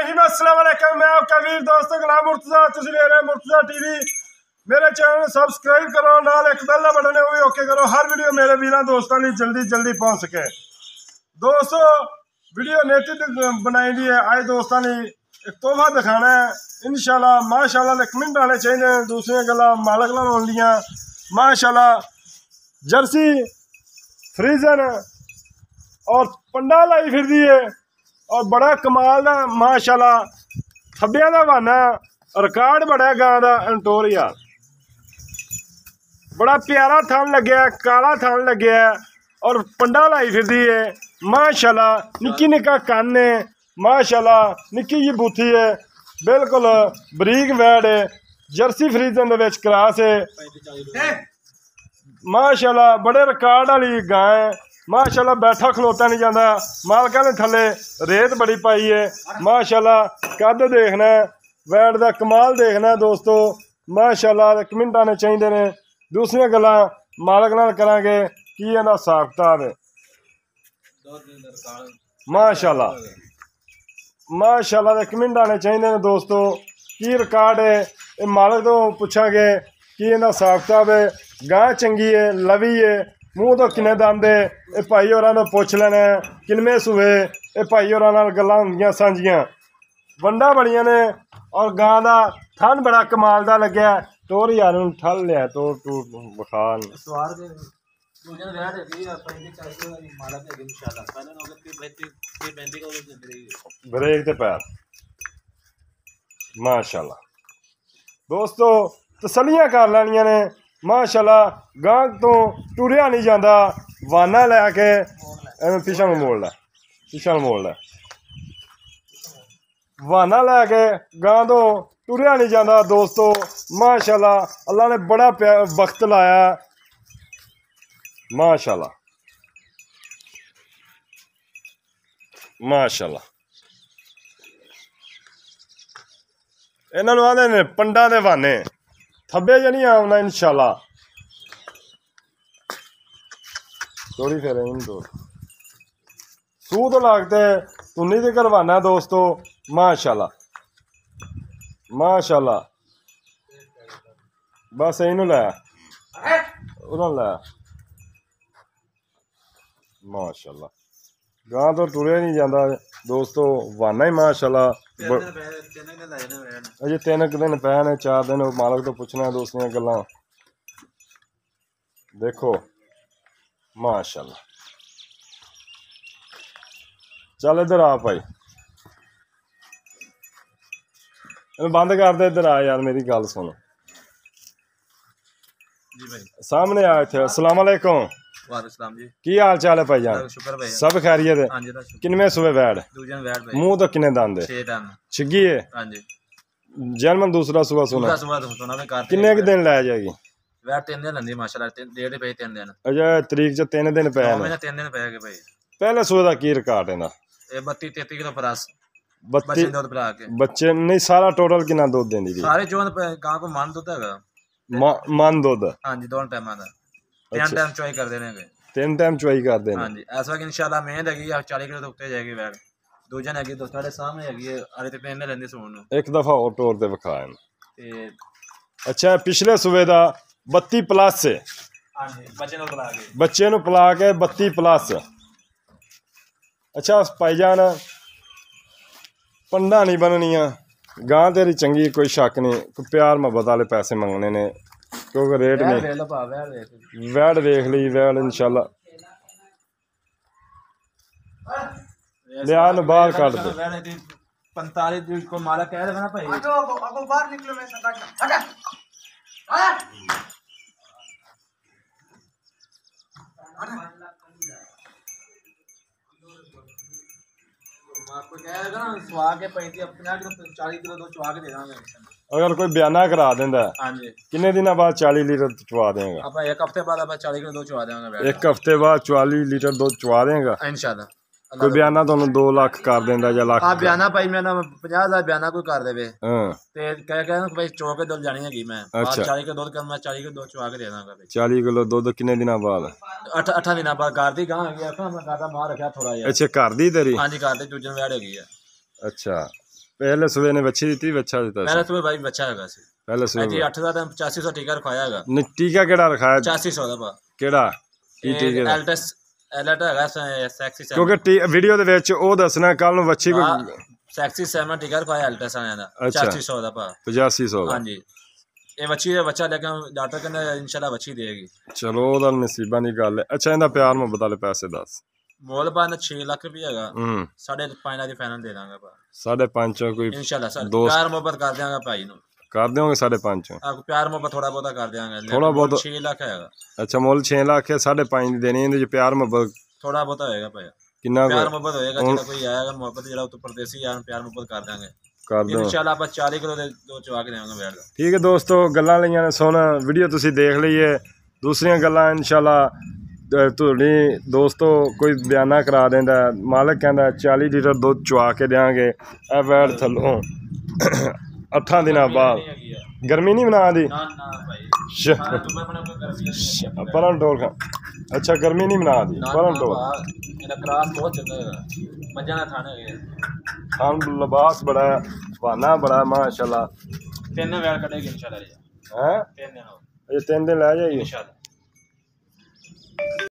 रहीम अस्सलाम वालेकुम। मैं आपका वीर दोस्त गुलाम मुर्तजा, तुसीं देख रहे मुर्तजा टीवी। मेरे चैनल सब्सक्राइब करो, नाल एक बेल बटन है वो भी ओके करो। हर वीडियो मेरे वीरों दोस्तों लिए जल्दी पहुंच सके। दोस्तों वीडियो नेति बनाई दी है, आज दोस्तों ने एक तोहफा दिखाना है इंशाल्लाह। माशाल्लाह कमेंट आने चाहिए, दूसरिया गल्लां मालक नाल होंदियां। माशाल्लाह जर्सी फ्रीजन और पंडा लाई फिरदी है और बड़ा कमाल का माशाल्लाह थब्बियां दा बहाना रिकॉर्ड बड़ा गां दा एंटोरिया। बड़ा प्यारा थन लग्या, काला थन लग्या और पंडा लाई फिरदी है माशाल्लाह। निक्की निक्का कन्न है माशाल्लाह, निक्की जी बूथी है, बिल्कुल बरीक वैड है। जर्सी फ्रीजन दे विच क्रॉस है माशाल्लाह। बड़े रिकॉर्ड वाली गां है माशाल्लाह। बैठा खलोता नहीं जाता, मालका ने थले रेत बड़ी पाई है माशाल्लाह। कद देखना वैट का कमाल देखना दोस्तों माशाल्लाह। कमेंट आने चाहिए ने, दूसरिया गल्लां मालक नाल करांगे की इहदा हिसाब किताब है माशाल्लाह। माशाल्लाह कमेंट आने चाहिए ने दोस्तों, की रिकॉर्ड है ये मालक तो पुछांगे की इहदा हिसाब किताब है। गां चंगी है, लवी है, मूँह तो किन्ने दंद है, ये भाई होरां तो पुछ लेना किनमें सूए। ये भाई होरां नाल गल्लां होंदियां सांझियां, वंडा बड़ियां ने और गां दा थन बड़ा कमाल दा लग्या। टोर यार नूं ठल लिया टोर टूर बखान ब्रेक ते पैर माशाल्लाह। दोस्तों तसलियां कर लैनियां ने माशाल्लाह। गां तो टुरिया नहीं जाता, वाना लैके पिछा में मोड़ लै, पिछा में मोड़ लै। वाना लैके गां तो टुरिया नहीं जाता दोस्तों माशाल्लाह। अल्लाह ने बड़ा वक्त लाया माशाल्लाह माशाल्लाह। इन्हां नूं आंदे ने पंडा दे वाने, थब्बे च नहीं आउना इंशाल्लाह। थोड़ी फिर तो सूद लागते तुन्नी ते करवाना दोस्तों माशाल्लाह माशाल्लाह। बस इनू लै लै माशाल्लाह। गां तो टुरिया नहीं जाता दोस्तों, वाना ही माशाल्लाह। अजे 3 दिन पै ने, 4 दिन मालक तो पुछना दोस्तियां गल्लां देखो माशाल्लाह। चल इधर आ भाई, बंद कर दे, इधर आ यार मेरी गल सुन सामने आ इत्थे। अस्सलाम वालेकुम जी, की हाल चाल है भाई जान? सब खैरियत है? किनमें सुबह वैड? मुंह तो किन्ने दंद है? छिगी है जन्म दूसरा सुबह सुना किन्ने के दिन लै जाएगी? अच्छा तरीक च 3 दिन पे पहले सुबह का की रिकॉर्ड है? 32-33 किलो प्लस 32 बच्चे नहीं सारा टोटल कितना दूध देंदी थी? सारे जो गां को मन दूध हैगा, मन दूध हां जी, 2 टाइम दा 3 टाइम चॉइस कर देने के 3 टाइम चॉइस कर देने। हां जी ऐसा कि इंशाल्लाह मेहनत हैगी 40 किलो तो उत्ते जाएगी वैट। दूजन हैगी तो साडे सामने हैगी है, अरे ते पेन लेंदे सोन नु एक दफा और टोर दे विखाए ते। अच्छा पिछले सुबह दा 32 प्लस है? हां जी बच्चे नु पिला के 32 प्लस। अच्छा भाईजान पंडा नहीं बननिया, गां तेरी चंगी कोई शक नहीं, कोई प्यार मोहब्बत वाले पैसे मंगने ने क्योंकि रेट नहीं। वैड देख ली वैड इंशाल्लाह लिया न बाहर काट दे। 45 को मालक कह रहा ना भाई अगो बाहर निकलो मैं हटा अगर कोई बयाना करा देंदा किन्ने दिन बाद 40 लीटर चुवा देगा? आप 1 हफ्ते बाद 40 किलो दूध चुवा देंगे। 1 हफ्ते बाद 40 लीटर दूध चुवा देगा इंशाल्लाह। कोई बयाना तो 2 लाख कर देंदा या लाख? हां बयाना भाई मैं 50,000 बयाना कोई कर देवे ते कह भाई चो के दूध जानी है मैं 40 किलो दूध कर मैं 40 किलो दूध चुवा के दे दांगा भाई। 40 किलो दूध किन्ने दिन बाद? 8 दिन बाद। घर दी गां है मैं गादा मार रखा थोड़ा यार। अच्छा घर दी तेरी? हां जी घर दी दूजन वैड हैगी है। अच्छा ਪਹਿਲੇ ਸੂਏ ਨੇ ਬੱਚੀ ਦਿੱਤੀ ਬੱਚਾ ਦਿੱਤਾ ਪਹਿਲੇ ਸੂਏ ਭਾਈ ਬੱਚਾ ਹੈਗਾ ਸੀ ਪਹਿਲੇ ਸੂਏ ਜੀ 8 ਦਾ ਤਾਂ 8500 ਟੀਕਾ ਰਖਾਇਆ ਹੈਗਾ ਨਹੀਂ ਟੀਕਾ ਕਿਹੜਾ ਰਖਾਇਆ 8500 ਦਾ ਭਾ ਕਿਹੜਾ ਕੀ ਟੀਕੇ ਦਾ ਐਲਟ ਹੈਗਾ ਸੈਕਸੀ ਕਿਉਂਕਿ ਵੀਡੀਓ ਦੇ ਵਿੱਚ ਉਹ ਦੱਸਣਾ ਕੱਲ ਨੂੰ ਬੱਚੀ ਕੋਈ ਸੈਕਸੀ 7 ਟੀਕਾ ਰਖਾਇਆ ਅਲਟਰਾਸਾਊਂਡ ਦਾ 8500 ਦਾ ਭਾ 8500 ਦਾ ਹਾਂਜੀ ਇਹ ਬੱਚੀ ਦਾ ਬੱਚਾ ਲੈ ਕੇ ਡਾਕਟਰ ਕਹਿੰਦਾ ਇਨਸ਼ਾਅੱਲਾ ਬੱਚੀ ਦੇਗੀ ਚਲੋ ਉਹਦਾ ਨਸੀਬਾਂ ਦੀ ਗੱਲ ਹੈ ਅੱਛਾ ਇਹਦਾ ਪਿਆਰ ਮੁਹੱਬਤ ਵਾਲੇ ਪੈਸੇ ਦੱਸ ਮੋਲ ਬਾਨ 6 ਲੱਖ ਰੁਪਏ ਹੈਗਾ 5.5 ਦੀ ਫਾਈਨਲ ਦੇ ਦਾਂਗਾ ਭਾ 5.5 ਕੋਈ ਇਨਸ਼ਾਅੱਲਾ ਸਰ ਪਿਆਰ ਮੁਹੱਬਤ ਕਰ ਦਿਆਂਗਾ ਭਾਈ ਨੂੰ ਕਰ ਦਿਓਗੇ 5.5 ਆਪ ਪਿਆਰ ਮੁਹੱਬਤ ਥੋੜਾ ਬਹੁਤਾ ਕਰ ਦਿਆਂਗੇ ਥੋੜਾ ਬਹੁਤ 6 ਲੱਖ ਹੈਗਾ ਅੱਛਾ ਮੁੱਲ 6 ਲੱਖ ਹੈ 5.5 ਦੀ ਦੇਣੀ ਇਹਦੇ ਚ ਪਿਆਰ ਮੁਹੱਬਤ ਥੋੜਾ ਬਹੁਤਾ ਹੋਏਗਾ ਭਾਈ ਕਿੰਨਾ ਪਿਆਰ ਮੁਹੱਬਤ ਹੋਏਗਾ ਜਿਹੜਾ ਕੋਈ ਆਏਗਾ ਮੁਹੱਬਤ ਜਿਹੜਾ ਉੱਤੋਂ ਪਰਦੇਸੀ ਯਾਰ ਪਿਆਰ ਮੁਹੱਬਤ ਕਰ ਦਾਂਗੇ ਕਰ ਦੋ ਇਨਸ਼ਾਅੱਲਾ ਆਪਾਂ 40 ਕਿਲੋ ਦੇ ਦੋ ਚਵਾ ਕੇ ਦੇਵਾਂਗੇ ਬੈਠ ਠੀਕ ਹੈ ਦੋਸਤੋ ਗੱਲਾਂ ਲਈਆਂ ਨੇ ਸੁਣ ਵੀਡੀਓ ਤੁਸੀਂ ਦੇਖ ਲਈਏ ਦੂਸਰੀਆਂ ਗੱਲਾਂ ਇਨਸ਼ਾਅੱਲਾ ਤੁਹਾਡੀ ਦੋਸਤੋ ਕੋਈ ਬਿਆਨਾ ਕਰਾ ਦਿੰਦਾ ਮਾਲਕ ਕਹਿੰਦਾ 40 ਲੀਟਰ ਦੁੱਧ ਚਵਾ ਕੇ ਦੇਵਾਂਗੇ ਇਹ ਬੈਠ ਥੱਲੋਂ 8 ਦਿਨਾਂ ਬਾਅਦ ਗਰਮੀ ਨਹੀਂ ਬਣਾ ਦੀ ਨਾ ਭਾਈ ਪਰਨ ਟੋਲ ਖਾ ਅੱਛਾ ਗਰਮੀ ਨਹੀਂ ਬਣਾ ਦੀ ਪਰਨ ਟੋਲ ਇਹਦਾ ਕਰਾਸ ਬਹੁਤ ਚੰਗਾ ਹੈਗਾ ਮੱਝਾਂ ਦਾ ਥਾਣਾ ਹੈ ਹਮ ਲਿਬਾਸ ਬੜਾ ਬਹਾਨਾ ਬੜਾ ਮਾਸ਼ਾਅੱਲਾ 3 ਵੈਲ ਕੱਢੇਗੀ ਇਨਸ਼ਾਅੱਲਾ ਹੈ 3 ਦਿਨ ਇਹ 3 ਦਿਨ ਲੈ ਜਾਏਗੀ ਇਨਸ਼ਾਅੱਲਾ